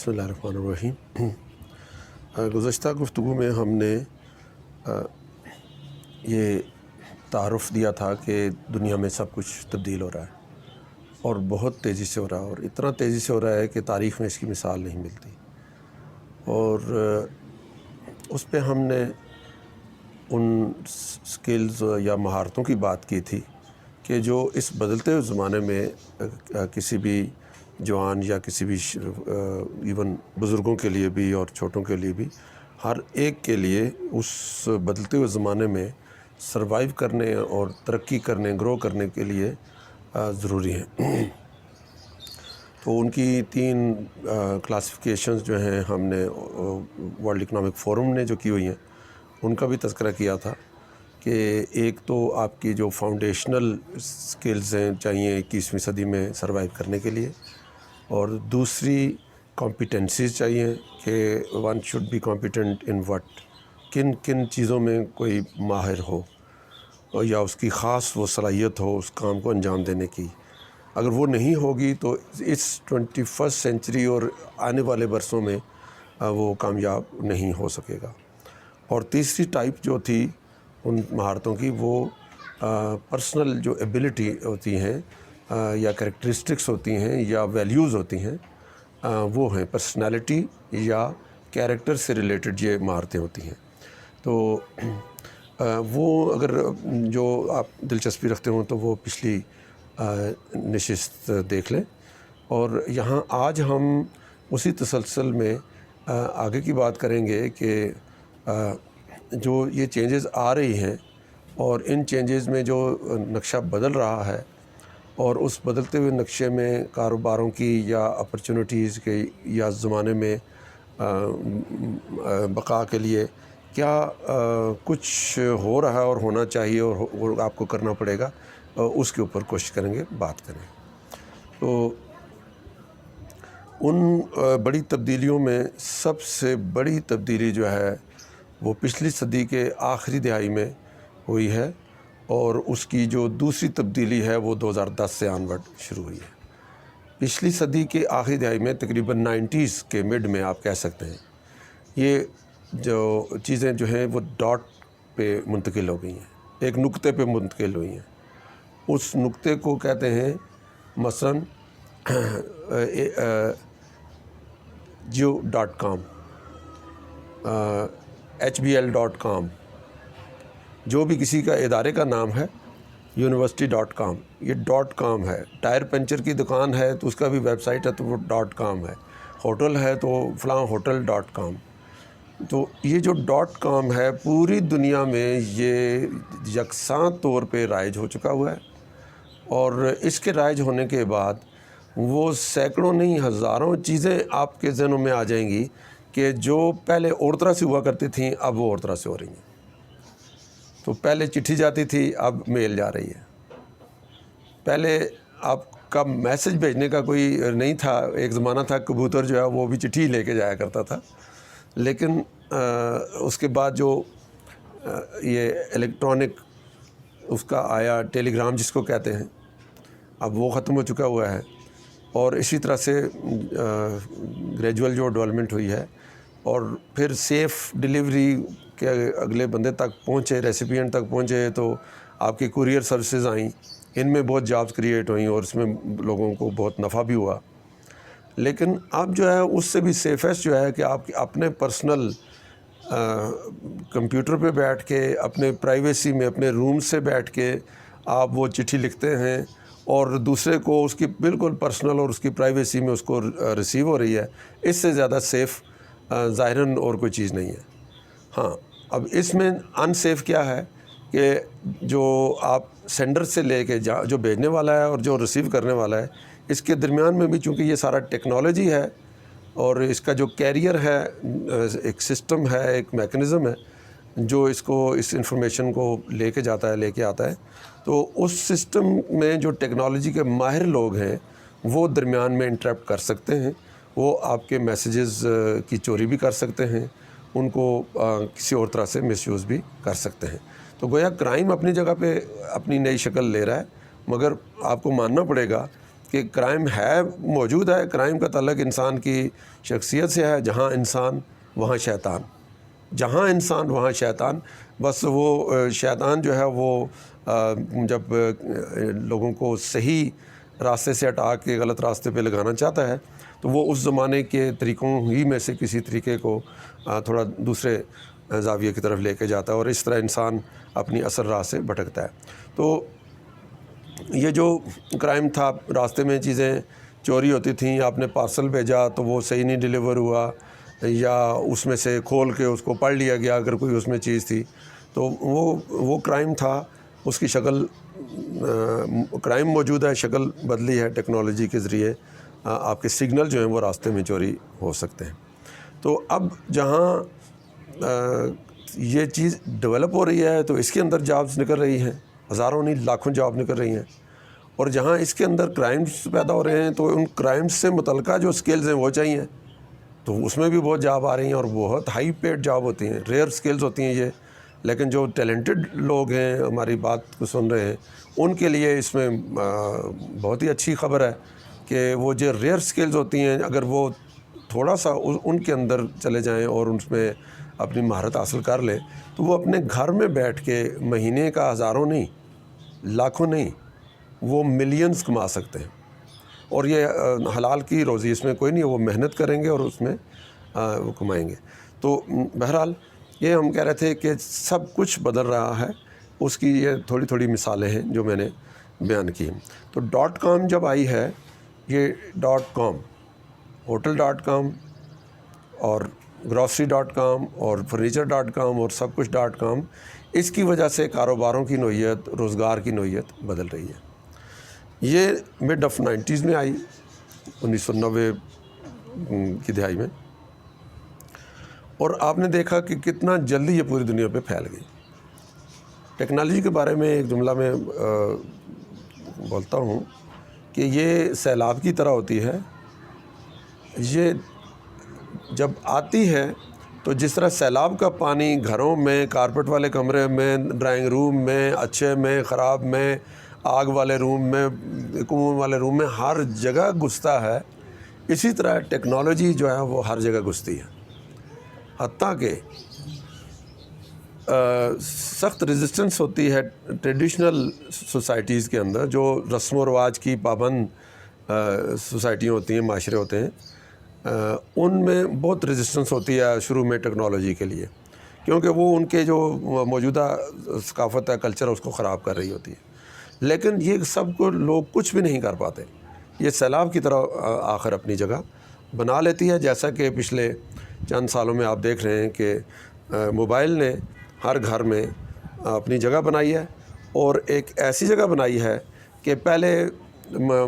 بسم اللہ الرحمن الرحیم۔ گزشتہ گفتگو میں ہم نے یہ تعارف دیا تھا کہ دنیا میں سب کچھ تبدیل ہو رہا ہے اور بہت تیزی سے ہو رہا ہے، اور اتنا تیزی سے ہو رہا ہے کہ تاریخ میں اس کی مثال نہیں ملتی، اور اس پہ ہم نے ان سکلز یا مہارتوں کی بات کی تھی کہ جو اس بدلتے ہوئے زمانے میں کسی بھی جوان یا کسی بھی ایون بزرگوں کے لیے بھی اور چھوٹوں کے لیے بھی، ہر ایک کے لیے اس بدلتے ہوئے زمانے میں سروائیو کرنے اور ترقی کرنے، گرو کرنے کے لیے ضروری ہیں۔ تو ان کی 3 کلاسیفیکیشنز جو ہیں ہم نے ورلڈ اکنامک فورم نے جو کی ہوئی ہیں ان کا بھی تذکرہ کیا تھا کہ ایک تو آپ کی جو فاؤنڈیشنل سکلز ہیں چاہیے 21ویں صدی میں سروائیو کرنے کے لیے، اور دوسری کمپیٹنسیز چاہیے کہ one should be competent in what, کن کن چیزوں میں کوئی ماہر ہو یا اس کی خاص وہ صلاحیت ہو اس کام کو انجام دینے کی۔ اگر وہ نہیں ہوگی تو اس 21 سینچری اور آنے والے برسوں میں وہ کامیاب نہیں ہو سکے گا۔ اور تیسری ٹائپ جو تھی ان مہارتوں کی، وہ پرسنل جو ایبلٹی ہوتی ہیں یا کریکٹرسٹکس ہوتی ہیں یا ویلیوز ہوتی ہیں، وہ ہیں پرسنالٹی یا کیریکٹر سے ریلیٹڈ یہ مہارتیں ہوتی ہیں۔ تو وہ اگر جو آپ دلچسپی رکھتے ہوں تو وہ پچھلی نشست دیکھ لیں، اور یہاں آج ہم اسی تسلسل میں آگے کی بات کریں گے کہ جو یہ چینجز آ رہی ہیں اور ان چینجز میں جو نقشہ بدل رہا ہے، اور اس بدلتے ہوئے نقشے میں کاروباروں کی یا اپرچونٹیز کی یا زمانے میں بقا کے لیے کیا کچھ ہو رہا ہے اور ہونا چاہیے اور آپ کو کرنا پڑے گا، اس کے اوپر کوشش کریں گے بات کریں۔ تو ان بڑی تبدیلیوں میں سب سے بڑی تبدیلی جو ہے وہ پچھلی صدی کے آخری دہائی میں ہوئی ہے، اور اس کی جو دوسری تبدیلی ہے وہ 2010 سے آنورڈ شروع ہوئی ہے۔ پچھلی صدی کے آخری دہائی میں تقریباً 90s کے مڈ میں آپ کہہ سکتے ہیں، یہ جو چیزیں جو ہیں وہ ڈاٹ پہ منتقل ہو گئی ہیں، ایک نقطے پہ منتقل ہوئی ہیں۔ اس نقطے کو کہتے ہیں مثلاً geo.com، HBL.com، جو بھی کسی کا ادارے کا نام ہے university.com، یہ .com ہے۔ ٹائر پنچر کی دکان ہے تو اس کا بھی ویب سائٹ ہے تو وہ .com ہے۔ ہوٹل ہے تو فلاں ہوٹل.com۔ تو یہ جو .com ہے پوری دنیا میں یہ یکساں طور پہ رائج ہو چکا ہوا ہے، اور اس کے رائج ہونے کے بعد وہ سینکڑوں نہیں ہزاروں چیزیں آپ کے ذہنوں میں آ جائیں گی کہ جو پہلے اور طرح سے ہوا کرتی تھیں اب وہ اور طرح سے ہو رہی ہیں۔ تو پہلے چٹھی جاتی تھی، اب میل جا رہی ہے۔ پہلے آپ کا میسج بھیجنے کا کوئی نہیں تھا، ایک زمانہ تھا کبوتر جو ہے وہ بھی چٹھی لے کے جایا کرتا تھا، لیکن اس کے بعد جو یہ الیکٹرانک اس کا آیا، ٹیلی گرام جس کو کہتے ہیں، اب وہ ختم ہو چکا ہوا ہے، اور اسی طرح سے گریجول جو ڈیولپمنٹ ہوئی ہے، اور پھر سیف ڈیلیوری کے اگلے بندے تک پہنچے، ریسیپینٹ تک پہنچے، تو آپ کی کوریئر سروسز آئیں، ان میں بہت جابز کریٹ ہوئیں اور اس میں لوگوں کو بہت نفع بھی ہوا۔ لیکن اب جو ہے اس سے بھی سیفسٹ جو ہے کہ آپ اپنے پرسنل کمپیوٹر پہ بیٹھ کے اپنے پرائیویسی میں اپنے روم سے بیٹھ کے آپ وہ چٹھی لکھتے ہیں، اور دوسرے کو اس کی بالکل پرسنل اور اس کی پرائیویسی میں اس کو ریسیو ہو رہی ہے۔ اس سے زیادہ سیف ظاہراً اور کوئی چیز نہیں ہے۔ ہاں، اب اس میں ان سیف کیا ہے کہ جو آپ سینڈر سے لے کے جو بھیجنے والا ہے اور جو ریسیو کرنے والا ہے، اس کے درمیان میں بھی چونکہ یہ سارا ٹیکنالوجی ہے، اور اس کا جو کیریئر ہے ایک سسٹم ہے، ایک میکنزم ہے جو اس کو اس انفارمیشن کو لے کے جاتا ہے، لے کے آتا ہے، تو اس سسٹم میں جو ٹیکنالوجی کے ماہر لوگ ہیں وہ درمیان میں انٹرپٹ کر سکتے ہیں، وہ آپ کے میسیجز کی چوری بھی کر سکتے ہیں، ان کو کسی اور طرح سے مس یوز بھی کر سکتے ہیں۔ تو گویا کرائم اپنی جگہ پہ اپنی نئی شکل لے رہا ہے، مگر آپ کو ماننا پڑے گا کہ کرائم ہے، موجود ہے، کرائم کا تعلق انسان کی شخصیت سے ہے، جہاں انسان وہاں شیطان، جہاں انسان وہاں شیطان. بس وہ شیطان جو ہے وہ جب لوگوں کو صحیح راستے سے ہٹا کے غلط راستے پہ لگانا چاہتا ہے تو وہ اس زمانے کے طریقوں ہی میں سے کسی طریقے کو تھوڑا دوسرے زاویے کی طرف لے کے جاتا ہے، اور اس طرح انسان اپنی اصل راہ سے بھٹکتا ہے. تو یہ جو کرائم تھا، راستے میں چیزیں چوری ہوتی تھیں، آپ نے پارسل بھیجا تو وہ صحیح نہیں ڈیلیور ہوا، یا اس میں سے کھول کے اس کو پڑھ لیا گیا اگر کوئی اس میں چیز تھی، تو وہ کرائم تھا. اس کی شکل کرائم موجود ہے، شکل بدلی ہے ٹیکنالوجی کے ذریعے. آپ کے سگنل جو ہیں وہ راستے میں چوری ہو سکتے ہیں. تو اب جہاں یہ چیز ڈیولپ ہو رہی ہے تو اس کے اندر جابس نکل رہی ہیں، ہزاروں نہیں لاکھوں جاب نکل رہی ہیں، اور جہاں اس کے اندر کرائمز پیدا ہو رہے ہیں تو ان کرائمز سے متعلقہ جو سکلز ہیں وہ چاہیے، تو اس میں بھی بہت جاب آ رہی ہیں، اور بہت ہائی پیڈ جاب ہوتی ہیں، ریئر سکلز ہوتی ہیں یہ. لیکن جو ٹیلنٹڈ لوگ ہیں، ہماری بات کو سن رہے ہیں، ان کے لیے اس میں بہت ہی اچھی خبر ہے کہ وہ جو ریئر سکلز ہوتی ہیں اگر وہ تھوڑا سا ان کے اندر چلے جائیں اور ان میں اپنی مہارت حاصل کر لیں تو وہ اپنے گھر میں بیٹھ کے مہینے کا ہزاروں نہیں، لاکھوں نہیں، وہ ملینز کما سکتے ہیں. اور یہ حلال کی روزی اس میں کوئی نہیں ہے، وہ محنت کریں گے اور اس میں وہ کمائیں گے. تو بہرحال یہ ہم کہہ رہے تھے کہ سب کچھ بدل رہا ہے، اس کی یہ تھوڑی تھوڑی مثالیں ہیں جو میں نے بیان کی. تو .com جب آئی ہے، یہ .com، hotel.com اور grocery.com اور furniture.com اور سب کچھ .com، اس کی وجہ سے کاروباروں کی نوعیت، روزگار کی نوعیت بدل رہی ہے. یہ مڈ آف 90s میں آئی، 1990 کی دہائی میں، اور آپ نے دیکھا کہ کتنا جلدی یہ پوری دنیا پہ پھیل گئی. ٹیکنالوجی کے بارے میں ایک جملہ میں بولتا ہوں کہ یہ سیلاب کی طرح ہوتی ہے. یہ جب آتی ہے تو جس طرح سیلاب کا پانی گھروں میں، کارپیٹ والے کمرے میں، ڈرائنگ روم میں، اچھے میں، خراب میں، آگ والے روم میں، کنویں والے روم میں، ہر جگہ گھستا ہے، اسی طرح ٹیکنالوجی جو ہے وہ ہر جگہ گھستی ہے. حتیٰ کہ سخت ریزسٹنس ہوتی ہے ٹریڈیشنل سوسائٹیز کے اندر، جو رسم و رواج کی پابند سوسائٹیاں ہوتی ہیں، معاشرے ہوتے ہیں، ان میں بہت ریزسٹنس ہوتی ہے شروع میں ٹیکنالوجی کے لیے، کیونکہ وہ ان کے جو موجودہ ثقافت ہے، کلچر ہے، اس کو خراب کر رہی ہوتی ہے. لیکن یہ سب کو لوگ کچھ بھی نہیں کر پاتے. یہ سیلاب کی طرح آخر اپنی جگہ بنا لیتی ہے. جیسا کہ پچھلے چند سالوں میں آپ دیکھ رہے ہیں کہ موبائل نے ہر گھر میں اپنی جگہ بنائی ہے، اور ایک ایسی جگہ بنائی ہے کہ پہلے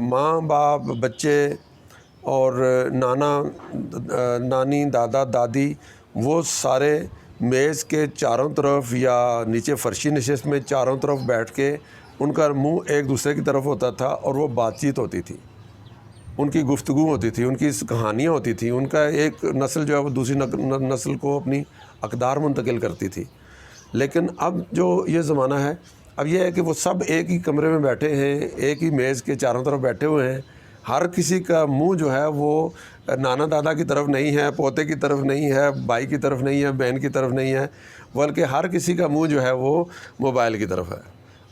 ماں باپ، بچے اور نانا نانی، دادا دادی، وہ سارے میز کے چاروں طرف یا نیچے فرشی نشست میں چاروں طرف بیٹھ کے ان کا منہ ایک دوسرے کی طرف ہوتا تھا، اور وہ بات چیت ہوتی تھی، ان کی گفتگو ہوتی تھی، ان کی کہانیاں ہوتی تھیں، ان کا ایک نسل جو ہے وہ دوسری نسل کو اپنی اقدار منتقل کرتی تھی. لیکن اب جو یہ زمانہ ہے، اب یہ ہے کہ وہ سب ایک ہی کمرے میں بیٹھے ہیں، ایک ہی میز کے چاروں طرف بیٹھے ہوئے ہیں. ہر کسی کا منہ جو ہے وہ نانا دادا کی طرف نہیں ہے، پوتے کی طرف نہیں ہے، بھائی کی طرف نہیں ہے، بہن کی طرف نہیں ہے، بلکہ ہر کسی کا منہ جو ہے وہ موبائل کی طرف ہے،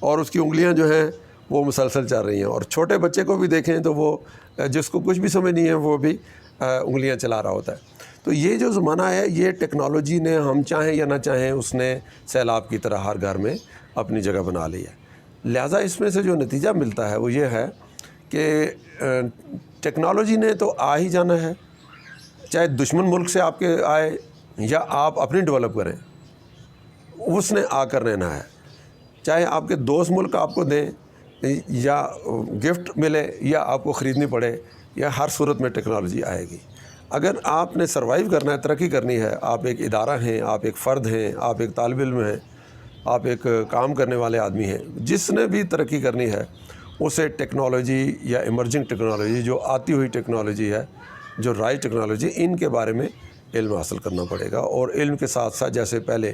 اور اس کی انگلیاں جو ہیں وہ مسلسل چل رہی ہیں. اور چھوٹے بچے کو بھی دیکھیں تو وہ جس کو کچھ بھی سمجھ نہیں ہے وہ بھی انگلیاں چلا رہا ہوتا ہے. تو یہ جو زمانہ ہے، یہ ٹیکنالوجی نے، ہم چاہیں یا نہ چاہیں، اس نے سیلاب کی طرح ہر گھر میں اپنی جگہ بنا لی ہے. لہٰذا اس میں سے جو نتیجہ ملتا ہے وہ یہ ہے کہ ٹیکنالوجی نے تو آ ہی جانا ہے، چاہے دشمن ملک سے آپ کے آئے یا آپ اپنی ڈیولپ کریں، اس نے آ کر رہنا ہے. چاہے آپ کے دوست ملک آپ کو دیں یا گفٹ ملے یا آپ کو خریدنی پڑے، یا ہر صورت میں ٹیکنالوجی آئے گی. اگر آپ نے سروائیو کرنا ہے، ترقی کرنی ہے، آپ ایک ادارہ ہیں، آپ ایک فرد ہیں، آپ ایک طالب علم ہیں، آپ ایک کام کرنے والے آدمی ہیں، جس نے بھی ترقی کرنی ہے اسے ٹیکنالوجی یا ایمرجنگ ٹیکنالوجی، جو آتی ہوئی ٹیکنالوجی ہے، جو رائج ٹیکنالوجی، ان کے بارے میں علم حاصل کرنا پڑے گا. اور علم کے ساتھ ساتھ، جیسے پہلے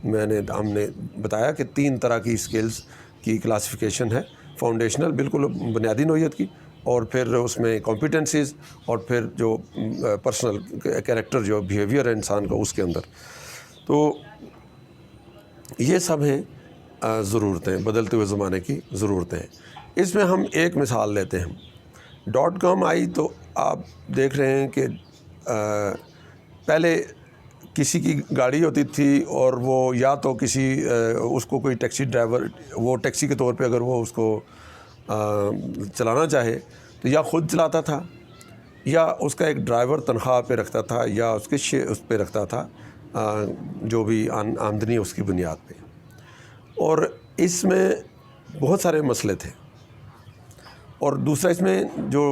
ہم نے بتایا کہ 3 طرح کی اسکلز کی کلاسیفیکیشن ہے. فاؤنڈیشنل، بالکل بنیادی نوعیت کی، اور پھر اس میں کمپیٹنسیز اور پھر جو پرسنل کیریکٹر جو بیہیویئر ہے انسان کا اس کے اندر. تو یہ سب ہیں ضرورتیں، بدلتے ہوئے زمانے کی ضرورتیں. اس میں ہم ایک مثال لیتے ہیں. .com آئی تو آپ دیکھ رہے ہیں کہ پہلے کسی کی گاڑی ہوتی تھی اور وہ یا تو کسی اس کو کوئی ٹیکسی ڈرائیور، وہ ٹیکسی کے طور پہ اگر وہ اس کو چلانا چاہے تو یا خود چلاتا تھا یا اس کا ایک ڈرائیور تنخواہ پہ رکھتا تھا یا اس کے اس پہ رکھتا تھا جو بھی آمدنی اس کی بنیاد پہ. اور اس میں بہت سارے مسئلے تھے. اور دوسرا اس میں جو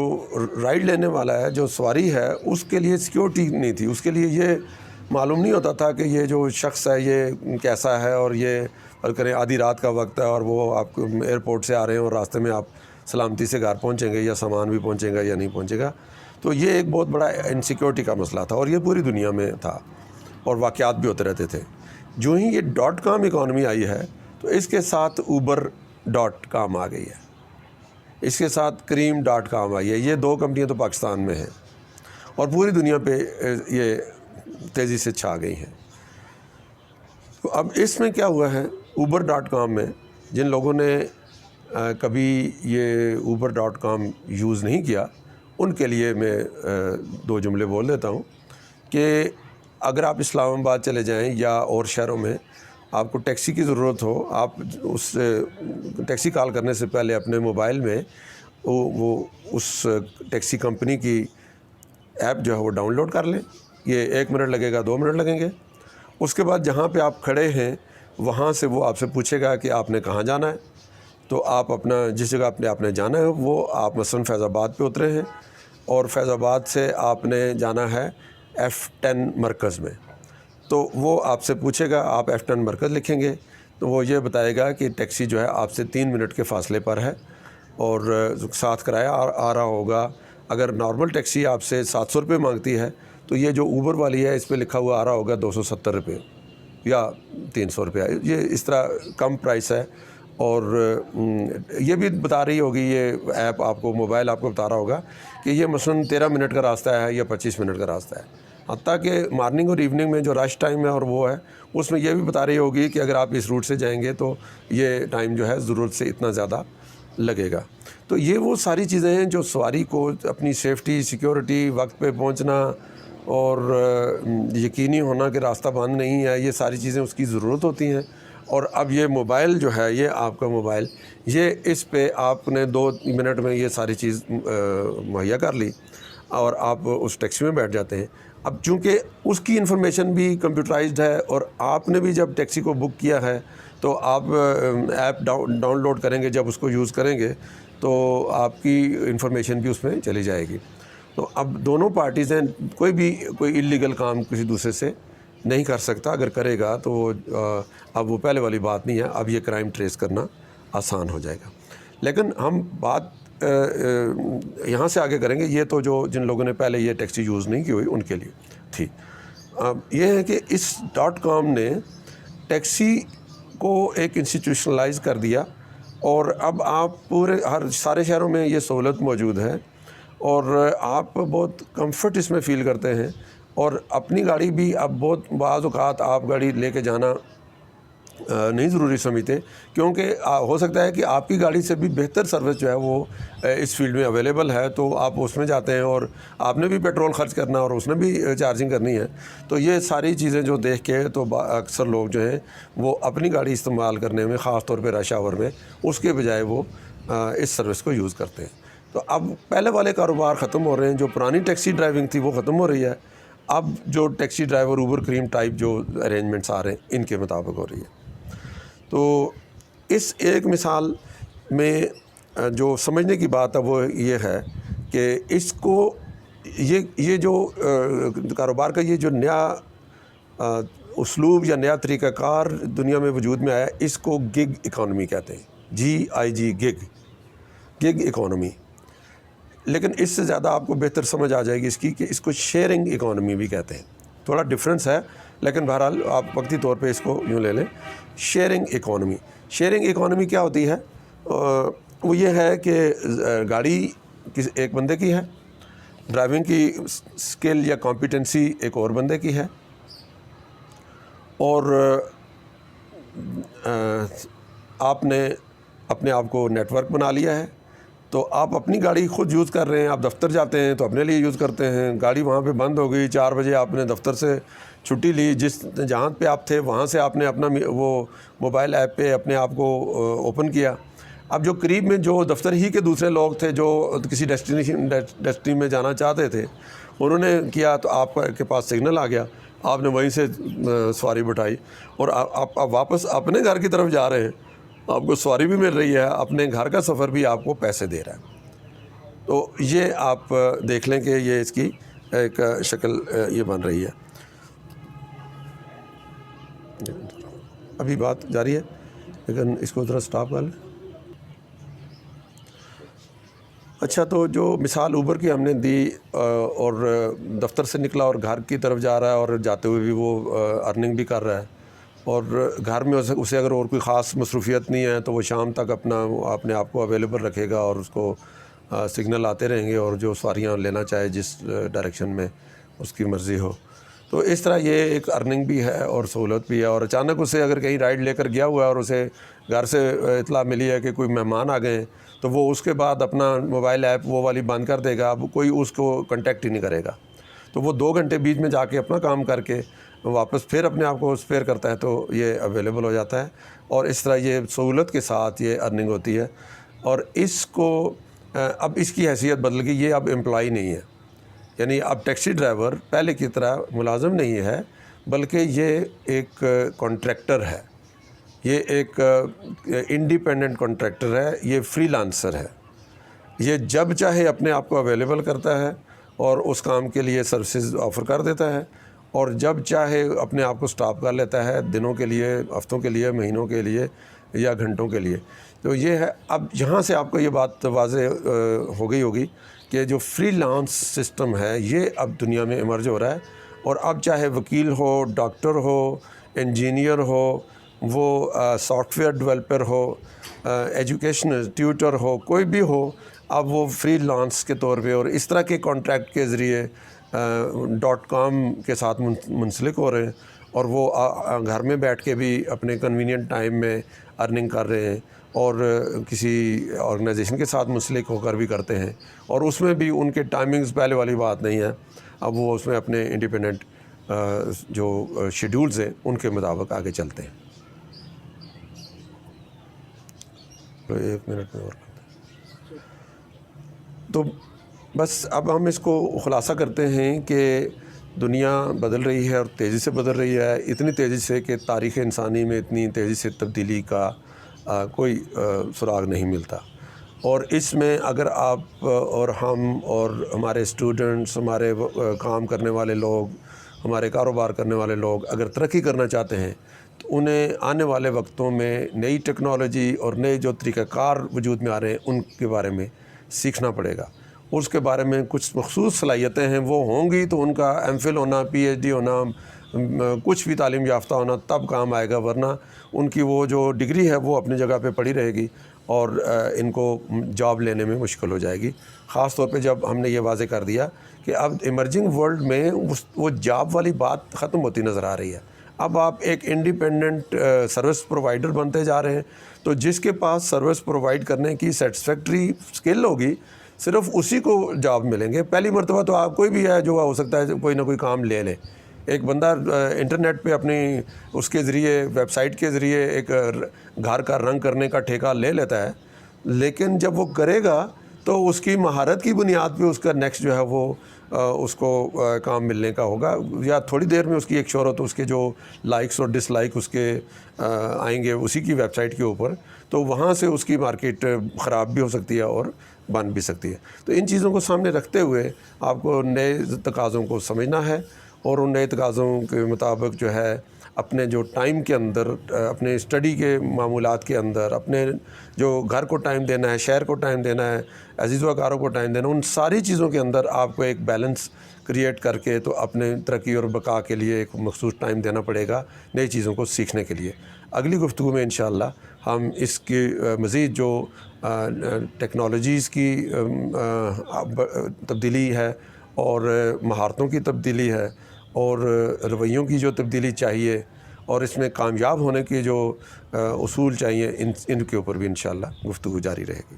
رائڈ لینے والا ہے، جو سواری ہے، اس کے لیے سیکیورٹی نہیں تھی. اس کے لیے یہ معلوم نہیں ہوتا تھا کہ یہ جو شخص ہے یہ کیسا ہے، اور یہ کریں آدھی رات کا وقت ہے اور وہ آپ کو ایئرپورٹ سے آ رہے ہیں اور راستے میں آپ سلامتی سے گھر پہنچیں گے یا سامان بھی پہنچے گا یا نہیں پہنچے گا. تو یہ ایک بہت بڑا انسیکیورٹی کا مسئلہ تھا اور یہ پوری دنیا میں تھا اور واقعات بھی ہوتے رہتے تھے. جو ہی یہ .com اکانومی آئی ہے تو اس کے ساتھ Uber.com آ گئی ہے، اس کے ساتھ Careem.com آئی ہے. یہ دو کمپنیاں تو پاکستان میں ہیں اور پوری دنیا پہ یہ تیزی سے چھا گئی ہیں. تو اب اس میں کیا ہوا ہے، Uber.com میں جن لوگوں نے کبھی یہ Uber.com یوز نہیں کیا ان کے لیے میں دو جملے بول دیتا ہوں کہ اگر آپ اسلام آباد چلے جائیں یا اور شہروں میں آپ کو ٹیکسی کی ضرورت ہو، آپ اس ٹیکسی کال کرنے سے پہلے اپنے موبائل میں وہ اس ٹیکسی کمپنی کی ایپ جو ہے وہ ڈاؤن لوڈ کر لیں. یہ 1 منٹ لگے گا، 2 منٹ لگیں گے. اس کے بعد جہاں پہ آپ کھڑے ہیں وہاں سے وہ آپ سے پوچھے گا کہ آپ نے کہاں جانا ہے. تو آپ اپنا جس جگہ آپ نے جانا ہے وہ آپ مثلاً فیض آباد پہ اترے ہیں اور فیض آباد سے آپ نے جانا ہے F10 مرکز میں. تو وہ آپ سے پوچھے گا، آپ F10 مرکز لکھیں گے تو وہ یہ بتائے گا کہ ٹیکسی جو ہے آپ سے 3 منٹ کے فاصلے پر ہے اور ساتھ کرایہ آ رہا ہوگا. اگر نارمل ٹیکسی آپ سے 700 روپے مانگتی ہے تو یہ جو اوبر والی ہے اس پہ لکھا ہوا آ رہا ہوگا 270 روپے یا 300 روپیہ. یہ اس طرح کم پرائس ہے. اور یہ بھی بتا رہی ہوگی یہ ایپ آپ کو، موبائل آپ کو بتا رہا ہوگا کہ یہ مثلاً 13 منٹ کا راستہ ہے یا 25 منٹ کا راستہ ہے. حتیٰ کہ مارننگ اور ایوننگ میں جو رش ٹائم ہے اور وہ ہے اس میں یہ بھی بتا رہی ہوگی کہ اگر آپ اس روٹ سے جائیں گے تو یہ ٹائم جو ہے ضرورت سے اتنا زیادہ لگے گا. تو یہ وہ ساری چیزیں ہیں جو سواری کو اپنی سیفٹی، سیکیورٹی، وقت پہ پہنچنا اور یقینی ہونا کہ راستہ بند نہیں ہے، یہ ساری چیزیں اس کی ضرورت ہوتی ہیں. اور اب یہ موبائل جو ہے، یہ آپ کا موبائل، یہ اس پہ آپ نے 2 منٹ میں یہ ساری چیز مہیا کر لی اور آپ اس ٹیکسی میں بیٹھ جاتے ہیں. اب چونکہ اس کی انفارمیشن بھی کمپیوٹرائزڈ ہے اور آپ نے بھی جب ٹیکسی کو بک کیا ہے تو آپ ایپ ڈاؤن لوڈ کریں گے، جب اس کو یوز کریں گے تو آپ کی انفارمیشن بھی اس میں چلی جائے گی. تو اب دونوں پارٹیز ہیں، کوئی انلیگل کام کسی دوسرے سے نہیں کر سکتا. اگر کرے گا تو اب وہ پہلے والی بات نہیں ہے، اب یہ کرائم ٹریس کرنا آسان ہو جائے گا. لیکن ہم بات یہاں سے آگے کریں گے. یہ تو جن لوگوں نے پہلے یہ ٹیکسی یوز نہیں کی ہوئی ان کے لیے تھی. اب یہ ہے کہ اس .com نے ٹیکسی کو ایک انسٹیٹیوشنلائز کر دیا اور اب آپ سارے شہروں میں یہ سہولت موجود ہے اور آپ بہت کمفرٹ اس میں فیل کرتے ہیں. اور اپنی گاڑی بھی اب بہت بعض اوقات آپ گاڑی لے کے جانا نہیں ضروری سمجھتے، کیونکہ ہو سکتا ہے کہ آپ کی گاڑی سے بھی بہتر سروس جو ہے وہ اس فیلڈ میں اویلیبل ہے، تو آپ اس میں جاتے ہیں اور آپ نے بھی پیٹرول خرچ کرنا اور اس نے بھی چارجنگ کرنی ہے. تو یہ ساری چیزیں جو دیکھ کے تو اکثر لوگ جو ہیں وہ اپنی گاڑی استعمال کرنے میں، خاص طور پہ رش آور میں، اس کے بجائے وہ اس سروس کو یوز کرتے ہیں. تو اب پہلے والے کاروبار ختم ہو رہے ہیں، جو پرانی ٹیکسی ڈرائیونگ تھی وہ ختم ہو رہی ہے. اب جو taxi driver, Uber, cream type جو ارینجمنٹس آ رہے ہیں ان کے مطابق ہو رہی ہے. تو اس ایک مثال میں جو سمجھنے کی بات ہے وہ یہ ہے کہ اس کو یہ جو کاروبار کا یہ جو نیا اسلوب یا نیا طریقہ کار دنیا میں وجود میں آیا، اس کو گگ اکانومی کہتے ہیں. GIG، gig economy. لیکن اس سے زیادہ آپ کو بہتر سمجھ آ جائے گی اس کی کہ اس کو شیئرنگ اکانومی بھی کہتے ہیں. تھوڑا ڈفرینس ہے لیکن بہرحال آپ وقتی طور پہ اس کو یوں لے لیں. شیئرنگ اکانومی کیا ہوتی ہے؟ وہ یہ ہے کہ گاڑی ایک بندے کی ہے، ڈرائیونگ کی اسکل یا کمپیٹنسی ایک اور بندے کی ہے، اور آپ نے اپنے آپ کو نیٹ ورک بنا لیا ہے، تو آپ اپنی گاڑی خود یوز کر رہے ہیں، آپ دفتر جاتے ہیں تو اپنے لیے یوز کرتے ہیں، گاڑی وہاں پہ بند ہو گئی، 4 بجے آپ نے دفتر سے چھٹی لی، جہاں پہ آپ تھے وہاں سے آپ نے اپنا وہ موبائل ایپ پہ اپنے آپ کو اوپن کیا۔ اب جو قریب میں جو دفتر ہی کے دوسرے لوگ تھے جو کسی ڈیسٹینی میں جانا چاہتے تھے، انہوں نے کیا تو آپ کے پاس سگنل آ گیا، آپ نے وہیں سے سواری بٹھائی اور آپ واپس اپنے گھر کی طرف جا رہے ہیں، آپ کو سواری بھی مل رہی ہے، اپنے گھر کا سفر بھی آپ کو پیسے دے رہا ہے۔ تو یہ آپ دیکھ لیں کہ یہ اس کی ایک شکل یہ بن رہی ہے۔ ابھی بات جاری ہے لیکن اس کو ذرا سٹاپ کر لیں۔ اچھا، تو جو مثال اوبر کی ہم نے دی، اور دفتر سے نکلا اور گھر کی طرف جا رہا ہے اور جاتے ہوئے بھی وہ ارننگ بھی کر رہا ہے، اور گھر میں اسے اگر اور کوئی خاص مصروفیت نہیں ہے تو وہ شام تک اپنے آپ کو اویلیبل رکھے گا اور اس کو سگنل آتے رہیں گے، اور جو سواریاں لینا چاہے جس ڈائریکشن میں اس کی مرضی ہو۔ تو اس طرح یہ ایک ارننگ بھی ہے اور سہولت بھی ہے۔ اور اچانک اسے اگر کہیں رائڈ لے کر گیا ہوا ہے اور اسے گھر سے اطلاع ملی ہے کہ کوئی مہمان آ گئے ہیں، تو وہ اس کے بعد اپنا موبائل ایپ وہ والی بند کر دے گا، اب کوئی اس کو کنٹیکٹ ہی نہیں کرے گا۔ تو وہ 2 گھنٹے بیچ میں جا کے اپنا کام کر کے واپس پھر اپنے آپ کو اسپیئر کرتا ہے، تو یہ اویلیبل ہو جاتا ہے، اور اس طرح یہ سہولت کے ساتھ یہ ارننگ ہوتی ہے۔ اور اس کو اب اس کی حیثیت بدل گئی، یہ اب امپلائی نہیں ہے، یعنی اب ٹیکسی ڈرائیور پہلے کی طرح ملازم نہیں ہے، بلکہ یہ ایک کانٹریکٹر ہے، یہ ایک انڈیپینڈنٹ کانٹریکٹر ہے، یہ فری لانسر ہے۔ یہ جب چاہے اپنے آپ کو اویلیبل کرتا ہے اور اس کام کے لیے سروسز آفر کر دیتا ہے، اور جب چاہے اپنے آپ کو سٹاپ کر لیتا ہے، دنوں کے لیے، ہفتوں کے لیے، مہینوں کے لیے یا گھنٹوں کے لیے۔ تو یہ ہے، اب یہاں سے آپ کو یہ بات واضح ہو گئی ہوگی کہ جو فری لانس سسٹم ہے یہ اب دنیا میں ایمرج ہو رہا ہے، اور اب چاہے وکیل ہو، ڈاکٹر ہو، انجینئر ہو، وہ سافٹ ویئر ڈیولپر ہو، ایجوکیشنل ٹیوٹر ہو، کوئی بھی ہو، اب وہ فری لانس کے طور پہ اور اس طرح کے کانٹریکٹ کے ذریعے .com کے ساتھ منسلک ہو رہے ہیں، اور وہ گھر میں بیٹھ کے بھی اپنے کنوینئنٹ ٹائم میں ارننگ کر رہے ہیں، اور کسی آرگنائزیشن کے ساتھ منسلک ہو کر بھی کرتے ہیں، اور اس میں بھی ان کے ٹائمنگز پہلے والی بات نہیں ہے، اب وہ اس میں اپنے انڈیپینڈنٹ جو شیڈولز ہیں ان کے مطابق آگے چلتے ہیں۔ تو 1 منٹ میں اور کرتے ہیں۔ تو بس اب ہم اس کو خلاصہ کرتے ہیں کہ دنیا بدل رہی ہے اور تیزی سے بدل رہی ہے، اتنی تیزی سے کہ تاریخ انسانی میں اتنی تیزی سے تبدیلی کا کوئی سراغ نہیں ملتا، اور اس میں اگر آپ اور ہم اور ہمارے اسٹوڈنٹس، ہمارے کام کرنے والے لوگ، ہمارے کاروبار کرنے والے لوگ اگر ترقی کرنا چاہتے ہیں تو انہیں آنے والے وقتوں میں نئی ٹیکنالوجی اور نئے جو طریقہ کار وجود میں آ رہے ہیں ان کے بارے میں سیکھنا پڑے گا، اس کے بارے میں کچھ مخصوص صلاحیتیں ہیں وہ ہوں گی تو ان کا ایم فل ہونا، پی ایچ ڈی ہونا، کچھ بھی تعلیم یافتہ ہونا تب کام آئے گا، ورنہ ان کی وہ جو ڈگری ہے وہ اپنی جگہ پہ پڑی رہے گی اور ان کو جاب لینے میں مشکل ہو جائے گی۔ خاص طور پہ جب ہم نے یہ واضح کر دیا کہ اب ایمرجنگ ورلڈ میں وہ جاب والی بات ختم ہوتی نظر آ رہی ہے، اب آپ ایک انڈیپینڈنٹ سروس پرووائڈر بنتے جا رہے ہیں، تو جس کے پاس سروس پرووائڈ کرنے کی سیٹسفیکٹری اسکل ہوگی صرف اسی کو جاب ملیں گے۔ پہلی مرتبہ تو آپ کوئی بھی ہے جو ہو سکتا ہے کوئی نہ کوئی کام لے لے، ایک بندہ انٹرنیٹ پہ اپنی اس کے ذریعے، ویب سائٹ کے ذریعے ایک گھر کا رنگ کرنے کا ٹھیکہ لے لیتا ہے، لیکن جب وہ کرے گا تو اس کی مہارت کی بنیاد پہ اس کا نیکسٹ جو ہے وہ اس کو کام ملنے کا ہوگا، یا تھوڑی دیر میں اس کی ایک شہرت، اس کے جو لائکس اور ڈس لائک اس کے آئیں گے اسی کی ویب سائٹ کے اوپر، تو وہاں سے اس کی مارکیٹ خراب بھی ہو سکتی ہے اور بن بھی سکتی ہے۔ تو ان چیزوں کو سامنے رکھتے ہوئے آپ کو نئے تقاضوں کو سمجھنا ہے، اور ان نئے تقاضوں کے مطابق جو ہے اپنے جو ٹائم کے اندر، اپنے اسٹڈی کے معمولات کے اندر، اپنے جو گھر کو ٹائم دینا ہے، شہر کو ٹائم دینا ہے، عزیز و اقارب کو ٹائم دینا ہے، ان ساری چیزوں کے اندر آپ کو ایک بیلنس کریٹ کر کے تو اپنے ترقی اور بقا کے لیے ایک مخصوص ٹائم دینا پڑے گا نئی چیزوں کو سیکھنے کے لیے۔ اگلی گفتگو میں انشاءاللہ ہم اس کی مزید جو ٹیکنالوجیز کی تبدیلی ہے اور مہارتوں کی تبدیلی ہے اور رویوں کی جو تبدیلی چاہیے اور اس میں کامیاب ہونے کے جو اصول چاہیے، ان کے اوپر بھی انشاءاللہ گفتگو جاری رہے گی۔